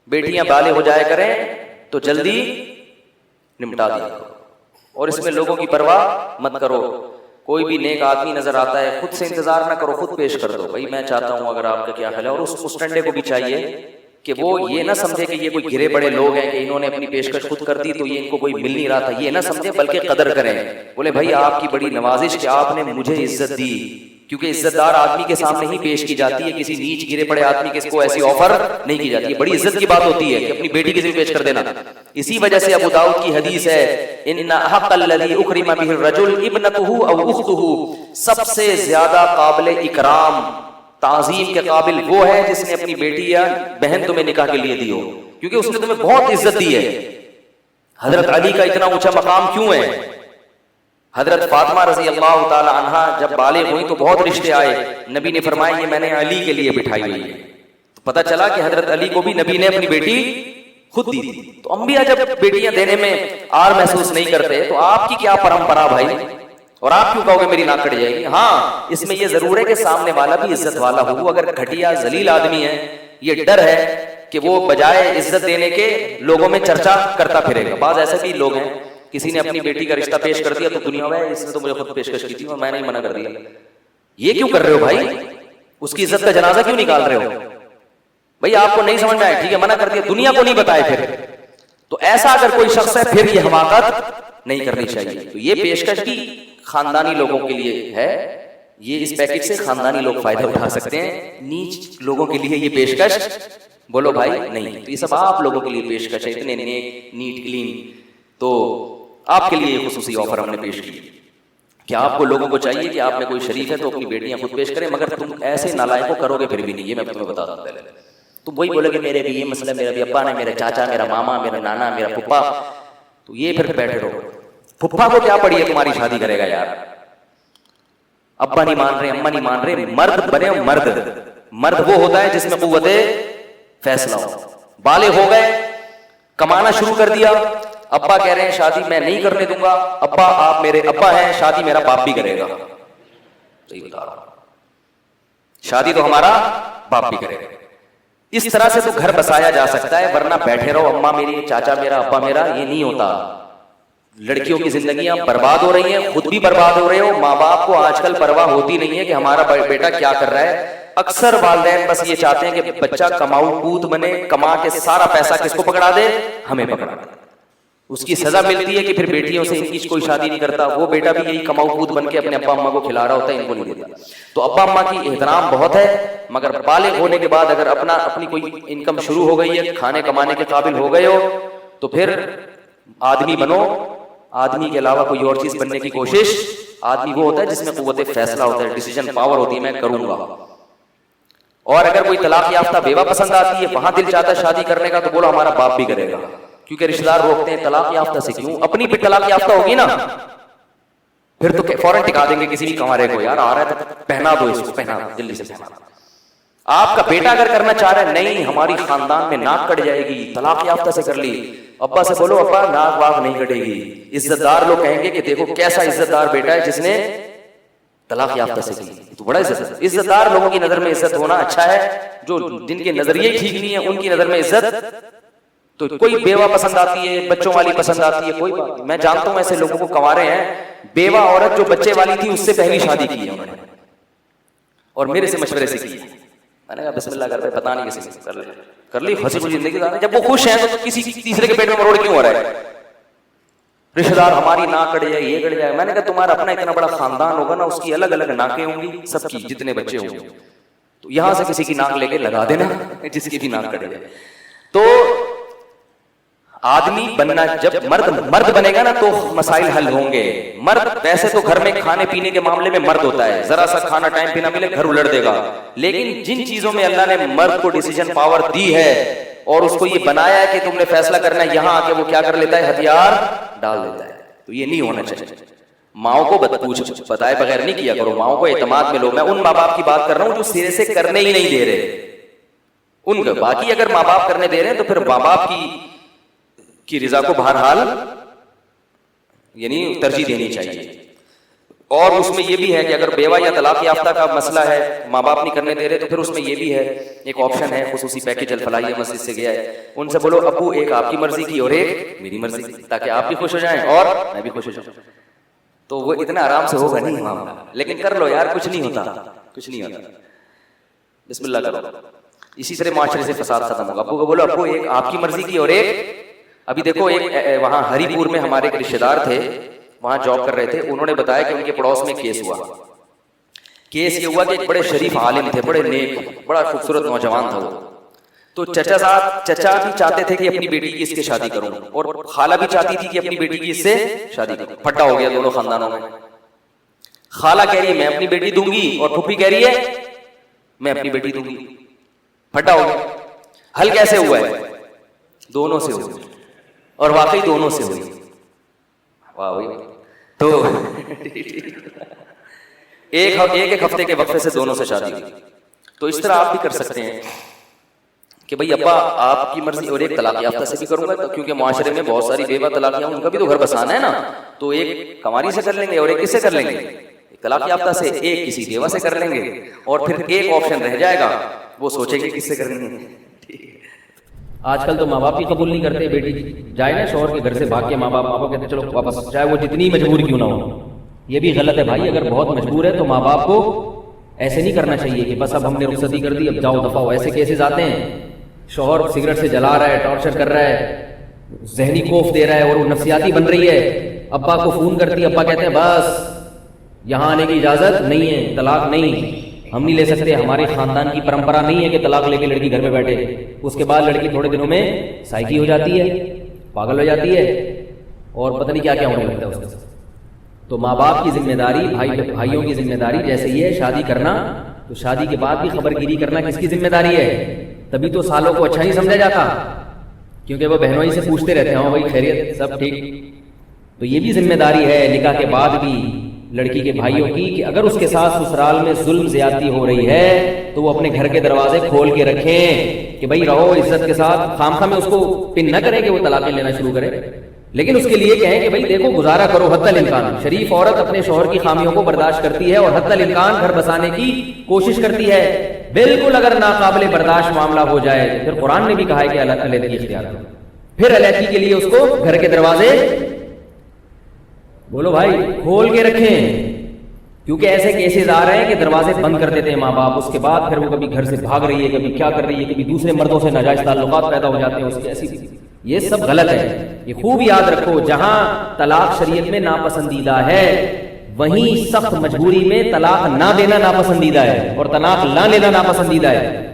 بیٹیاں بالغ ہو جایا کریں تو جلدی نمٹا دیا کرو، اور اس میں لوگوں کی پرواہ مت کرو. کوئی بھی نیک آدمی نظر آتا ہے خود سے انتظار نہ کرو، خود پیش کر دو، بھائی میں چاہتا ہوں اگر آپ کا کیا خیال ہے. اور اس ٹنڈے کو بھی چاہیے کہ وہ یہ نہ سمجھے کہ یہ کوئی گرے بڑے لوگ ہیں کہ انہوں نے اپنی پیشکش خود کر دی تو یہ ان کو کوئی مل نہیں رہا تھا، یہ نہ سمجھے بلکہ قدر کریں. بولے بھائی آپ کی بڑی نوازش کہ آپ نے مجھے عزت دی، کیونکہ عزت دار آدمی کے سامنے ہی پیش کی جاتی ہے، کسی نیچ گرے پڑے آدمی کے کو ایسی آفر نہیں کی جاتی ہے. بڑی عزت کی بات ہوتی ہے کہ اپنی بیٹی کے ذمہ پیش کر دینا. اسی وجہ سے ابو داؤد کی حدیث ہے ان حق الذی اکرم به الرجل ابنته او اخته، سب سے زیادہ قابل اکرام تعظیم کے قابل وہ ہے جس نے اپنی بیٹی یا بہن تمہیں نکاح کے لیے دی ہو، کیونکہ اس نے تمہیں بہت عزت دی ہے. حضرت علی کا اتنا اونچا مقام کیوں ہے؟ حضرت فاطمہ رضی اللہ تعالی عنہا جب بالغ ہوئی تو بہت رشتے آئے، نبی نے فرمایا یہ میں نے علی کے لیے بٹھائی ہوئی ہے. تو پتہ چلا کہ حضرت علی کو بھی نبی نے اپنی بیٹی خود دی تھی. تو انبیاء جب بیٹیاں دینے میں آر محسوس نہیں کرتے تو آپ کی کیا پرمپرا بھائی، اور آپ کیوں کہو گے میری ناک کٹ جائے گی؟ ہاں اس میں یہ ضرور ہے کہ سامنے والا بھی عزت والا ہو. اگر گھٹیا ذلیل آدمی ہے یہ ڈر ہے کہ وہ بجائے عزت دینے کے لوگوں میں چرچا کرتا پھرے گا. بعض ایسے بھی لوگ ہیں کسی نے اپنی بیٹی کا رشتہ پیش کر دیا تو دنیا میں اس نے تو مجھے خود پیشکش کی تھی اور میں نے منع کر دیا. یہ کیوں کر رہے ہو بھائی؟ اس کی عزت کا جنازہ کیوں نکال رہے ہو؟ بھائی آپ کو نہیں سمجھ میں آئے ٹھیک ہے منع کر دیا، دنیا کو نہیں بتائے پھر. تو ایسا اگر کوئی شخص ہے پھر یہ حماقت نہیں کرنی چاہیے. تو یہ پیشکش بھی خاندانی لوگوں کے لیے ہے، یہ اس پیکج سے خاندانی لوگ فائدہ اٹھا سکتے ہیں، نیچ لوگوں کے لیے یہ پیشکش بولو بھائی نہیں. تو یہ سب آپ لوگوں کے لیے پیشکش ہے، اتنے نیک نیٹ کلین. تو آپ کے لیے یہ خصوصی آفر ہم نے پیش کی کہ آپ کو لوگوں کو چاہیے کہ آپ میں کوئی شریک ہے تو اپنی بیٹیاں خود پیش کریں، مگر تم ایسے نالائق کو کرو گے پھر بھی نہیں. یہ میں تمہیں بتا دوں پہلے. تو وہی بولے کہ میرے بھی یہ مسئلہ، میرا بھی ابا نے، میرا چاچا، میرا ماما، میرا نانا، میرا پھپھا. تو یہ پھر بیٹھے رہو. پھپھا کو کیا پڑی ہے تمہاری شادی کرے گا یار؟ ابا نہیں مان رہے، اماں نہیں مان رہے. مرد بنے مرد. مرد وہ ہوتا ہے جس میں قوت فیصلہ ہو. بالغ ہو گئے، کمانا شروع کر دیا، ابا کہہ رہے ہیں شادی میں نہیں کرنے دوں گا، ابا آپ میرے ابا ہیں، شادی میرا باپ بھی کرے گا. صحیح بتا رہا ہوں، شادی تو ہمارا باپ بھی کرے گا. اس طرح سے تو گھر بسایا جا سکتا ہے، ورنہ بیٹھے رہو اماں میری، چاچا میرا، ابا میرا، یہ نہیں ہوتا. لڑکیوں کی زندگیاں برباد ہو رہی ہیں، خود بھی برباد ہو رہے ہو. ماں باپ کو آج کل پرواہ ہوتی نہیں ہے کہ ہمارا بیٹا کیا کر رہا ہے. اکثر والدین بس یہ چاہتے ہیں کہ بچہ کماؤ کود بنے، کما کے سارا پیسہ کس کو پکڑا دے؟ ہمیں پکڑا دے. اس کی سزا ملتی ہے کہ پھر بیٹیوں سے ان کی کوئی شادی نہیں کرتا. وہ بیٹا بھی یہی کماؤ کود بن کے اپنے ابا اماں کو کھلا رہا ہوتا ہے، ان کو نہیں دیتا. تو ابا اماں کی احترام بہت ہے، مگر بالغ ہونے کے بعد اگر اپنی کوئی انکم شروع ہو گئی ہے، کھانے کمانے کے قابل ہو گئے ہو، تو پھر آدمی بنو. آدمی کے علاوہ کوئی اور چیز بننے کی کوشش. آدمی وہ ہوتا ہے جس میں قوت فیصلہ ہوتا ہے، ڈیسیژن پاور ہوتی ہے، میں کروں گا. اور اگر کوئی طلاق یافتہ بیوہ پسند آتی ہے، وہاں دل چاہتا ہے شادی کرنے کا، تو بولو ہمارا باپ بھی کرے گا. کیونکہ رشتہ دار روکتے ہیں طلاق یافتہ سے. کیوں؟ اپنی بھی طلاق یافتہ ہوگی نا، پھر تو فوراً ٹکا دیں گے کسی بھی کنوارے کو، یار آ رہا ہے تو پہنا دو اس کو، پہنا جلدی سے پہنا. آپ کا بیٹا اگر کرنا چاہ رہا ہے، نہیں ہماری خاندان میں ناک کٹ جائے گی، طلاق یافتہ سے کر لی، ابا سے بولو ابا ناک واک نہیں کٹے گی. عزت دار لوگ کہیں گے کہ دیکھو کیسا عزت دار بیٹا ہے جس نے طلاق یافتہ سے کی. تو بڑا عزت دار لوگوں کی نظر میں عزت ہونا اچھا ہے. جو جن کے نظریے ٹھیک نہیں ہے ان کی نظر میں عزت. تو کوئی بیوہ پسند آتی ہے، بچوں والی پسند آتی ہے، کوئی بات نہیں. میں جانتا ہوں ایسے لوگوں کو، کنوارے ہیں، بیوہ عورت جو بچے والی تھی اس سے پہلی شادی کی ہے انہوں نے، اور میرے سے مشورے سے کی ہے. میں نے کہا بسم اللہ کر رہے، پتا نہیں کسی سے کر لی ہنسی خوشی زندگی. جب وہ خوش ہیں تو کسی تیسرے کے پیٹ میں مروڑ کیوں ہو رہا ہے؟ رشتہ دار ہماری ناک کٹ جائے، یہ کٹ جائے. میں نے کہا تمہارا اپنا اتنا بڑا خاندان ہوگا نا، اس کی الگ الگ ناکیں ہوں گی سب کی، جتنے بچے ہوں گے، تو یہاں سے کسی کی ناک لے کے لگا دینا جس کی بھی ناک کٹ جائے. تو آدمی بننا، جب مرد بنے گا نا تو مسائل حل ہوں گے. مرد ویسے تو گھر میں کھانے پینے کے معاملے میں مرد ہوتا ہے، ذرا سا کھانا ٹائم پہ نہ ملے گھر الٹ دے گا. لیکن جن چیزوں میں اللہ نے مرد کو ڈیسیژن پاور دی ہے اور اس کو یہ بنایا ہے کہ تم نے فیصلہ کرنا ہے، یہاں آ کے وہ کیا کر لیتا ہے؟ ہتھیار ڈال دیتا ہے. تو یہ نہیں ہونا چاہیے. ماؤں کو بتائے بغیر نہیں کیا کرو. ماؤں کو اعتماد میں لو. میں ان ماں باپ کی بات کر رہا ہوں جو سرے سے کرنے ہی نہیں دے رہے ان کا. باقی اگر ماں باپ کرنے دے رہے ہیں تو پھر ماں باپ کی رضا کو بہرحال یعنی ترجیح دینی چاہیے. اور اس میں یہ بھی ہے کہ اگر بیوہ یا طلاق یافتہ کا مسئلہ ہے, ماں باپ نہیں کرنے دے رہے, تو پھر اس میں یہ بھی ہے, ایک آپشن ہے, خصوصی پیکج الفلاحیہ مسجد سے گیا ہے, ان سے بولو ابو ایک آپ کی مرضی کی اور ایک میری مرضی کی, تاکہ آپ بھی خوش ہو جائیں اور میں بھی خوش ہو جاؤں. تو وہ اتنا آرام سے ہوگا نہیں معاملہ, لیکن کر لو یار, کچھ نہیں ہوتا, کچھ نہیں ہوتا, بسم اللہ کرو. اسی طرح معاشرے سے فساد ختم ہوگا. ابو کو بولو ابو ایک آپ کی مرضی کی اور ایک, ابھی دیکھو ایک وہاں ہری پور میں ہمارے ایک رشتے دار تھے, وہاں جاب کر رہے تھے, انہوں نے بتایا کہ ان کے پڑوس میں کیس ہوا. کیس یہ ہوا کہ ایک بڑے شریف عالم تھے, بڑے نیک, بڑا خوبصورت نوجوان تھا وہ. تو چچا بھی چاہتے تھے کہ اپنی بیٹی کی اس کے شادی کروں, اور خالہ بھی چاہتی تھی کہ اپنی بیٹی کی اس سے شادی کروں. پھٹا ہو گیا دونوں خاندانوں میں. خالہ کہہ رہی ہے میں اپنی بیٹی دوں گی, اور پھوپھی کہہ رہی ہے میں اپنی بیٹی دوں گی. پھٹا ہو گیا. حل کیسے ہوا ہے؟ دونوں سے ہوئی, اور واقعی دونوں سے ہوئی. واہ بھائی. تو ایک ہفتے کے وقفے سے دونوں سے شادی ہوئی. تو اس طرح آپ بھی کر سکتے ہیں کہ بھئی ابا آپ کی مرضی, اور ایک طلاق یافتہ سے بھی کروں گا, کیونکہ معاشرے میں بہت ساری بیوہ طلاقیاں, ان کا بھی تو گھر بسانا ہے نا. تو ایک کماری سے کر لیں گے, اور ایک کس سے کر لیں گے, ایک طلاق یافتہ سے, ایک کسی بیوہ سے کر لیں گے, اور پھر ایک آپشن رہ جائے گا, وہ سوچیں گے کس سے کریں گے. آج کل تو ماں باپ بھی قبول نہیں کرتے, بیٹی جائے نا شوہر کے گھر سے بھاگ کے ماں باپ کہتے چلو واپس, چاہے وہ جتنی مجبور کیوں نہ ہو. یہ بھی غلط ہے بھائی, اگر بہت مجبور ہے تو ماں باپ کو ایسے نہیں کرنا چاہیے کہ بس اب ہم نے رخصتی کر دی, اب جاؤ دفعہ ہو. ایسے کیسز آتے ہیں, شوہر سگریٹ سے جلا رہا ہے, ٹارچر کر رہا ہے, ذہنی خوف دے رہا ہے, اور وہ نفسیاتی بن رہی ہے, ابا کو فون کرتی ہے, ابا کہتے ہیں بس یہاں آنے کی اجازت نہیں ہے, طلاق نہیں, ہم نہیں لے سکتے, ہمارے خاندان کی پرمپرا نہیں ہے کہ طلاق لے کے لڑکی گھر پہ بیٹھے. اس کے بعد لڑکی تھوڑے دنوں میں سائیکی ہو جاتی ہے, پاگل ہو جاتی ہے, اور پتہ نہیں کیا کیا ہونے لگتا ہے اس کے ساتھ. تو ماں باپ کی ذمہ داری, بھائیوں کی ذمہ داری جیسے یہ ہے شادی کرنا, تو شادی کے بعد بھی خبر گیری کرنا کس کی ذمہ داری ہے؟ تبھی تو سالوں کو اچھا نہیں سمجھا جاتا, کیونکہ وہ بہنوں ہی سے پوچھتے رہتے ہیں, ہاں بھائی خیریت سب ٹھیک. تو یہ بھی ذمہ داری ہے نکاح کے بعد بھی لڑکی کے بھائیوں کی, کہ اگر اس کے ساتھ سسرال میں ظلم زیادتی ہو رہی ہے تو وہ اپنے گھر کے دروازے کھول کے رکھیں کہ بھائی رہو عزت کے ساتھ. خام میں اس کو پن نہ کریں کہ وہ طلاقیں لینا شروع کرے, لیکن اس کے لیے کہیں کہ بھائی دیکھو گزارا کرو حتی الامکان. شریف عورت اپنے شوہر کی خامیوں کو برداشت کرتی ہے, اور حتی الامکان گھر بسانے کی کوشش کرتی ہے. بالکل اگر ناقابل برداشت معاملہ ہو جائے, پھر قرآن نے بھی کہا ہے کہ علیحدگی اختیار کرو. پھر علیحدگی کے لیے اس کو گھر کے دروازے بولو بھائی کھول کے رکھیں, کیونکہ ایسے کیسز آ رہے ہیں کہ دروازے بند کر دیتے ہیں ماں باپ, اس کے بعد پھر وہ کبھی گھر سے بھاگ رہی ہے, کبھی کیا کر رہی ہے, کبھی دوسرے مردوں سے ناجائز تعلقات پیدا ہو جاتے ہیں اس کی. ایسی یہ سب غلط ہے. یہ خوب یاد رکھو, جہاں طلاق شریعت میں ناپسندیدہ ہے وہیں سخت مجبوری میں طلاق نہ دینا ناپسندیدہ ہے, اور طلاق نہ لینا ناپسندیدہ ہے.